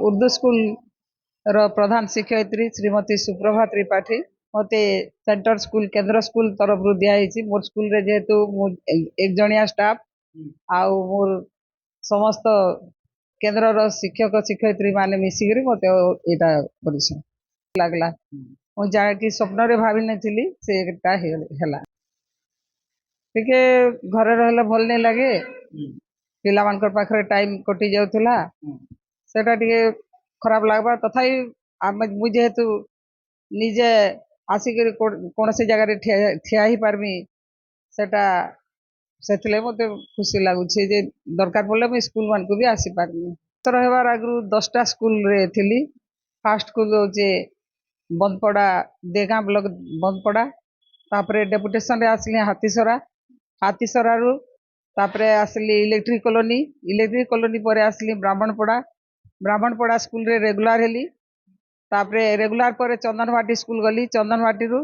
Urdu school रो प्रधान शिक्षयित्री श्रीमती सुप्रभा त्रिपाठी मते centre school केंद्र school तरफ रु दिया मोर स्कूल रे जेहेतु एक जणिया स्टाफ आउ मोर समस्त केंद्र रो शिक्षक शिक्षयित्री माने मिसिकरी मते एटा परिसन लागला मु जा कि स्वप्न रे भाबी नथिली से एटा हेला टिके घरे रहले भल नै लागे पिला मानकर पाखरे टाइम कटि जाउथला सेटा टिके खराब लागबा तथापि मुझे जेहेतु निजे आसिक कौन सी जगह ठिया ही पारमी सेटा से मत खुशी लगुच दरकार पड़े मुझे स्कूल मान को भी आसी पारमी तो रहबार आगु 10टा स्कूल रे थिली फास्ट स्कूल होचे बंदपड़ा देगां ब्लॉक बंदपड़ा तापरे डेपुटेशन रे आसली हाथीसरा रु तापरे आसली इलेक्ट्रिक कॉलोनी पर आसली ब्राह्मणपड़ा स्कूल रे रेगुलर हेली तापरे रेगुलर पर चंदनवाटी स्कूल गली चंदनवाटी रु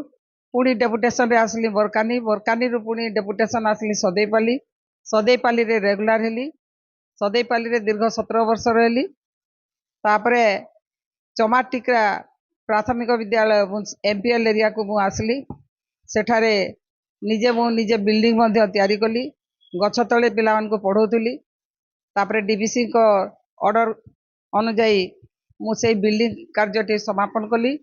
पुणी डेपुटेशन रे आसली बरकानी रु पुणी डेपुटेशन आसली सदैपाली रे रेगुलर हेली सदैपाली रे दीर्घ 17 वर्ष रहली तापरे चमाटिका प्राथमिक विद्यालय एमपीएल एरिया को मु आसली सेठारे निजे बिल्डिंग मध्य तैयारी कली गछ तले पिला मान को पढ़ौतली तापरे डीवीसी को ऑर्डर अनुजाई मु से बिल्डिंग कार्यटी समापन कली